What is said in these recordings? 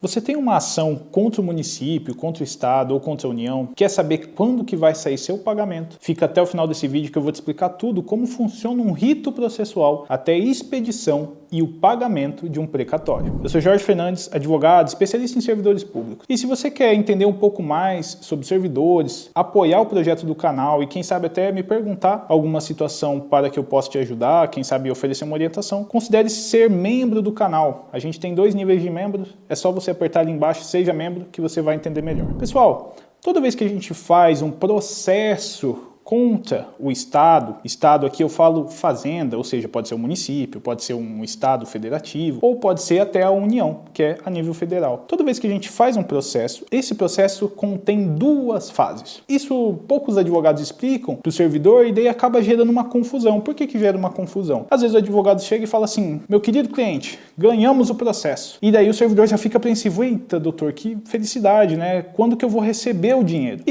Você tem uma ação contra o município, contra o estado ou contra a União, quer saber quando que vai sair seu pagamento? Fica até o final desse vídeo que eu vou te explicar tudo, como funciona um rito processual até a expedição e o pagamento de um precatório. Eu sou Jorge Fernandes, advogado, especialista em servidores públicos. E se você quer entender um pouco mais sobre servidores, apoiar o projeto do canal e quem sabe até me perguntar alguma situação para que eu possa te ajudar, quem sabe oferecer uma orientação, considere ser membro do canal. A gente tem 2 níveis de membros, é só você apertar ali embaixo, seja membro, que você vai entender melhor. Pessoal, toda vez que a gente faz um processo contra o Estado aqui eu falo fazenda, ou seja, pode ser um município, pode ser um Estado federativo, ou pode ser até a União, que é a nível federal. Toda vez que a gente faz um processo, esse processo contém 2 fases. Isso poucos advogados explicam para o servidor e daí acaba gerando uma confusão. Por que gera uma confusão? Às vezes o advogado chega e fala assim, meu querido cliente, ganhamos o processo. E daí o servidor já fica apreensivo, eita doutor, que felicidade, né? Quando que eu vou receber o dinheiro?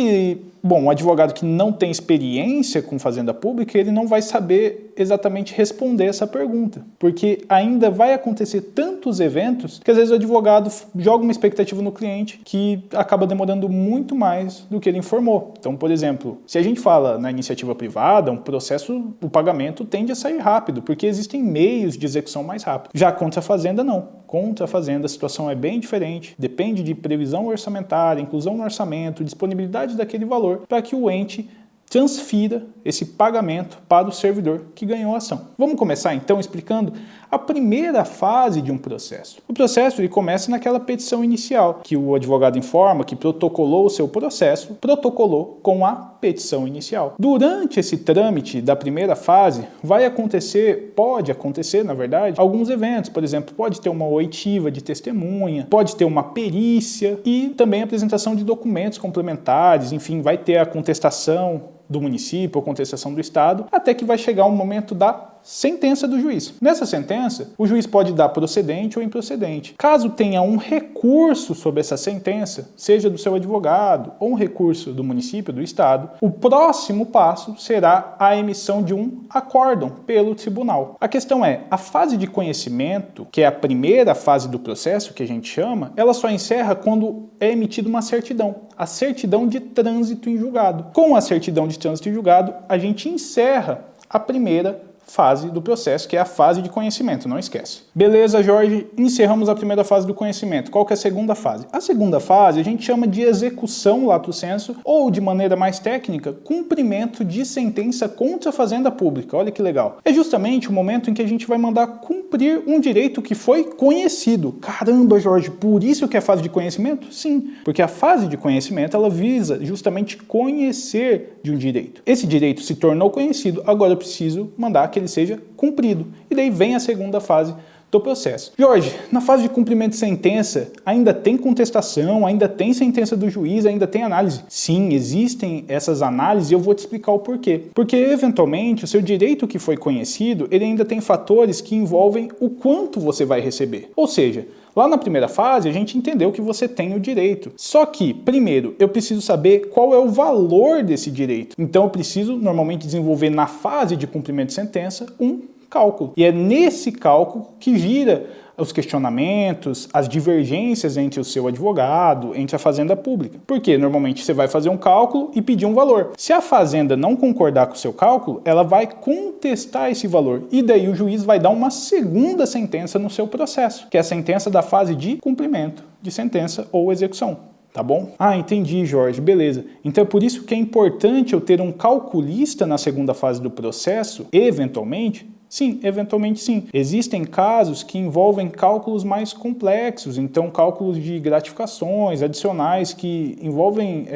Bom, um advogado que não tem experiência com fazenda pública, ele não vai saber exatamente responder essa pergunta, porque ainda vai acontecer tantos eventos que às vezes o advogado joga uma expectativa no cliente que acaba demorando muito mais do que ele informou. Então, por exemplo, se a gente fala na iniciativa privada, um processo, o pagamento tende a sair rápido, porque existem meios de execução mais rápido. Já contra a fazenda, não. Contra a fazenda, a situação é bem diferente, depende de previsão orçamentária, inclusão no orçamento, disponibilidade daquele valor, para que o ente transfira esse pagamento para o servidor que ganhou a ação. Vamos começar então explicando a primeira fase de um processo. O processo ele começa naquela petição inicial, que o advogado informa que protocolou o seu processo, protocolou com a petição inicial. Durante esse trâmite da primeira fase, pode acontecer, na verdade, alguns eventos. Por exemplo, pode ter uma oitiva de testemunha, pode ter uma perícia e também a apresentação de documentos complementares, enfim, vai ter a contestação do município ou contestação do Estado, até que vai chegar o momento da sentença do juiz. Nessa sentença, o juiz pode dar procedente ou improcedente. Caso tenha um recurso sobre essa sentença, seja do seu advogado ou um recurso do município, do Estado, o próximo passo será a emissão de um acórdão pelo tribunal. A questão é, a fase de conhecimento, que é a primeira fase do processo, que a gente chama, ela só encerra quando é emitida uma certidão, a certidão de trânsito em julgado. Com a certidão de trânsito em julgado, a gente encerra a primeira fase do processo, que é a fase de conhecimento, não esquece. Beleza, Jorge, encerramos a primeira fase do conhecimento. Qual que é a segunda fase? A segunda fase a gente chama de execução lato sensu, ou de maneira mais técnica, cumprimento de sentença contra a fazenda pública. Olha que legal. É justamente o momento em que a gente vai mandar cumprir um direito que foi conhecido. Caramba, Jorge, por isso que é a fase de conhecimento? Sim, porque a fase de conhecimento ela visa justamente conhecer de um direito. Esse direito se tornou conhecido, agora eu preciso mandar que ele seja cumprido. E daí vem a segunda fase do processo. Jorge, na fase de cumprimento de sentença, ainda tem contestação, ainda tem sentença do juiz, ainda tem análise? Sim, existem essas análises e eu vou te explicar o porquê. Porque, eventualmente, o seu direito que foi conhecido, ele ainda tem fatores que envolvem o quanto você vai receber. Ou seja, lá na primeira fase, a gente entendeu que você tem o direito. Só que, primeiro, eu preciso saber qual é o valor desse direito. Então, eu preciso, normalmente, desenvolver na fase de cumprimento de sentença um cálculo. E é nesse cálculo que gira os questionamentos, as divergências entre o seu advogado, entre a fazenda pública. Porque, normalmente, você vai fazer um cálculo e pedir um valor. Se a fazenda não concordar com o seu cálculo, ela vai contestar esse valor. E daí o juiz vai dar uma segunda sentença no seu processo, que é a sentença da fase de cumprimento de sentença ou execução. Tá bom? Ah, entendi, Jorge, beleza. Então é por isso que é importante eu ter um calculista na segunda fase do processo, eventualmente. Sim, eventualmente sim. Existem casos que envolvem cálculos mais complexos, então cálculos de gratificações adicionais que envolvem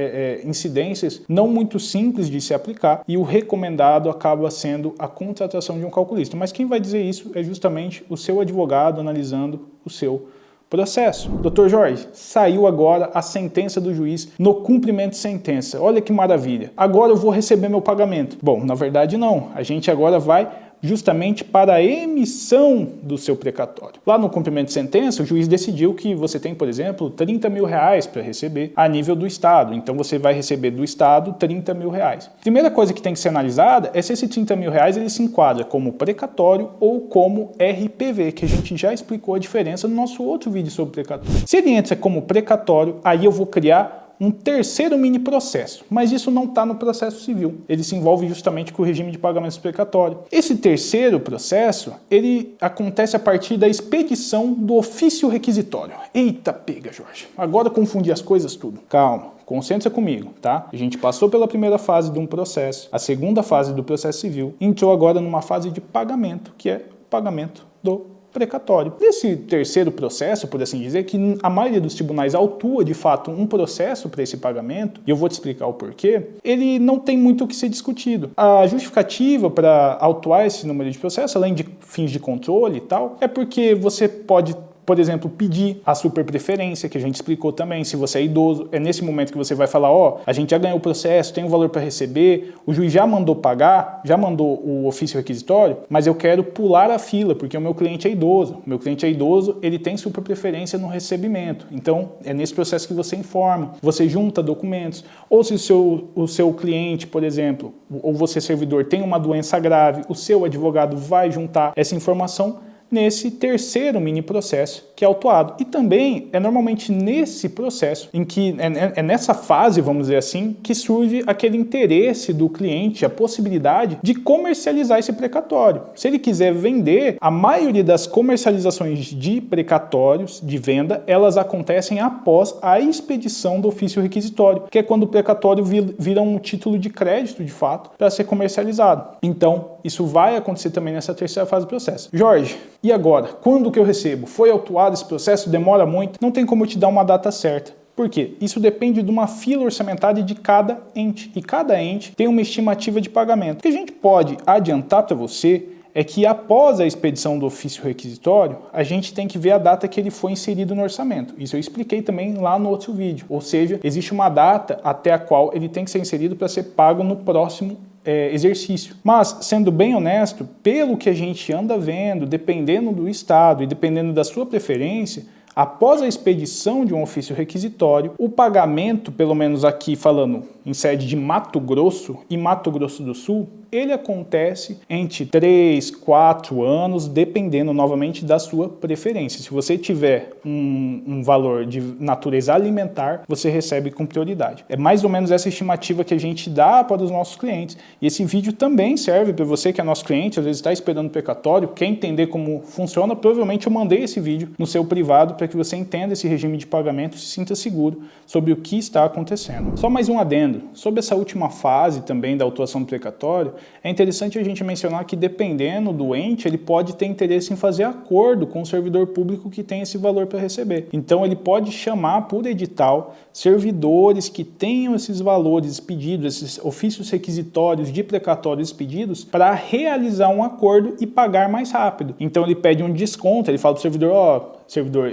incidências não muito simples de se aplicar e o recomendado acaba sendo a contratação de um calculista. Mas quem vai dizer isso é justamente o seu advogado analisando o seu processo. Dr. Jorge, saiu agora a sentença do juiz no cumprimento de sentença. Olha que maravilha. Agora eu vou receber meu pagamento. Bom, na verdade não. A gente agora vai justamente para a emissão do seu precatório. Lá no cumprimento de sentença, o juiz decidiu que você tem, por exemplo, 30 mil reais para receber a nível do Estado. Então você vai receber do Estado 30 mil reais. Primeira coisa que tem que ser analisada é se esse 30 mil reais ele se enquadra como precatório ou como RPV, que a gente já explicou a diferença no nosso outro vídeo sobre precatório. Se ele entra como precatório, aí eu vou criar um terceiro mini processo, mas isso não está no processo civil. Ele se envolve justamente com o regime de pagamentos precatório. Esse terceiro processo, ele acontece a partir da expedição do ofício requisitório. Eita pega, Jorge. Agora confundi as coisas tudo. Calma. Concentra comigo, tá? A gente passou pela primeira fase de um processo, a segunda fase do processo civil, entrou agora numa fase de pagamento, que é o pagamento do precatório. Nesse terceiro processo, por assim dizer, que a maioria dos tribunais autua de fato um processo para esse pagamento, e eu vou te explicar o porquê, ele não tem muito o que ser discutido. A justificativa para autuar esse número de processos, além de fins de controle e tal, é porque você pode, por exemplo, pedir a superpreferência, que a gente explicou também, se você é idoso, é nesse momento que você vai falar, ó, a gente já ganhou o processo, tem um valor para receber, o juiz já mandou pagar, já mandou o ofício requisitório, mas eu quero pular a fila, porque o meu cliente é idoso. O meu cliente é idoso, ele tem superpreferência no recebimento. Então, é nesse processo que você informa, você junta documentos, ou se o seu cliente, por exemplo, ou você servidor tem uma doença grave, o seu advogado vai juntar essa informação nesse terceiro mini processo que é autuado. E também é normalmente nesse processo, em que é nessa fase, vamos dizer assim, que surge aquele interesse do cliente, a possibilidade de comercializar esse precatório. Se ele quiser vender, a maioria das comercializações de precatórios de venda, elas acontecem após a expedição do ofício requisitório, que é quando o precatório vira um título de crédito, de fato, para ser comercializado. Então, isso vai acontecer também nessa terceira fase do processo. Jorge, e agora? Quando que eu recebo? Foi autuado esse processo? Demora muito? Não tem como eu te dar uma data certa. Por quê? Isso depende de uma fila orçamentária de cada ente. E cada ente tem uma estimativa de pagamento. O que a gente pode adiantar para você é que após a expedição do ofício requisitório, a gente tem que ver a data que ele foi inserido no orçamento. Isso eu expliquei também lá no outro vídeo. Ou seja, existe uma data até a qual ele tem que ser inserido para ser pago no próximo exercício. Mas, sendo bem honesto, pelo que a gente anda vendo, dependendo do estado e dependendo da sua preferência, após a expedição de um ofício requisitório, o pagamento, pelo menos aqui falando em sede de Mato Grosso e Mato Grosso do Sul, ele acontece entre 3, 4 anos, dependendo novamente da sua preferência. Se você tiver um valor de natureza alimentar, você recebe com prioridade. É mais ou menos essa estimativa que a gente dá para os nossos clientes. E esse vídeo também serve para você que é nosso cliente, às vezes está esperando o precatório, quer entender como funciona, provavelmente eu mandei esse vídeo no seu privado para que você entenda esse regime de pagamento e se sinta seguro sobre o que está acontecendo. Só mais um adendo. Sobre essa última fase também da autuação do precatório, é interessante a gente mencionar que dependendo do ente, ele pode ter interesse em fazer acordo com o servidor público que tem esse valor para receber. Então ele pode chamar por edital servidores que tenham esses valores pedidos, esses ofícios requisitórios de precatórios pedidos para realizar um acordo e pagar mais rápido. Então ele pede um desconto, ele fala para o servidor, ó, servidor,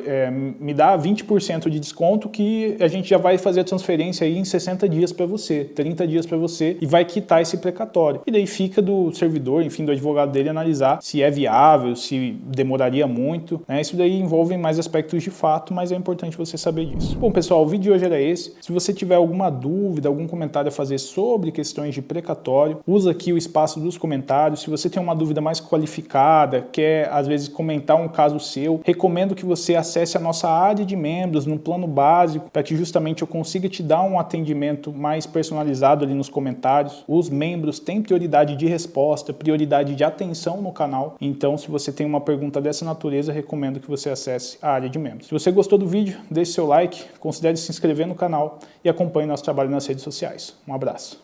me dá 20% de desconto que a gente já vai fazer a transferência aí em 60 dias para você, 30 dias para você e vai quitar esse precatório. E daí fica do servidor, enfim, do advogado dele analisar se é viável, se demoraria muito, né? Isso daí envolve mais aspectos de fato, mas é importante você saber disso. Bom, pessoal, o vídeo de hoje era esse. Se você tiver alguma dúvida, algum comentário a fazer sobre questões de precatório, usa aqui o espaço dos comentários. Se você tem uma dúvida mais qualificada, quer às vezes comentar um caso seu, recomendo que você acesse a nossa área de membros no plano básico para que justamente eu consiga te dar um atendimento mais personalizado ali nos comentários. Os membros têm prioridade de resposta, prioridade de atenção no canal. Então, se você tem uma pergunta dessa natureza, recomendo que você acesse a área de membros. Se você gostou do vídeo, deixe seu like, considere se inscrever no canal e acompanhe nosso trabalho nas redes sociais. Um abraço.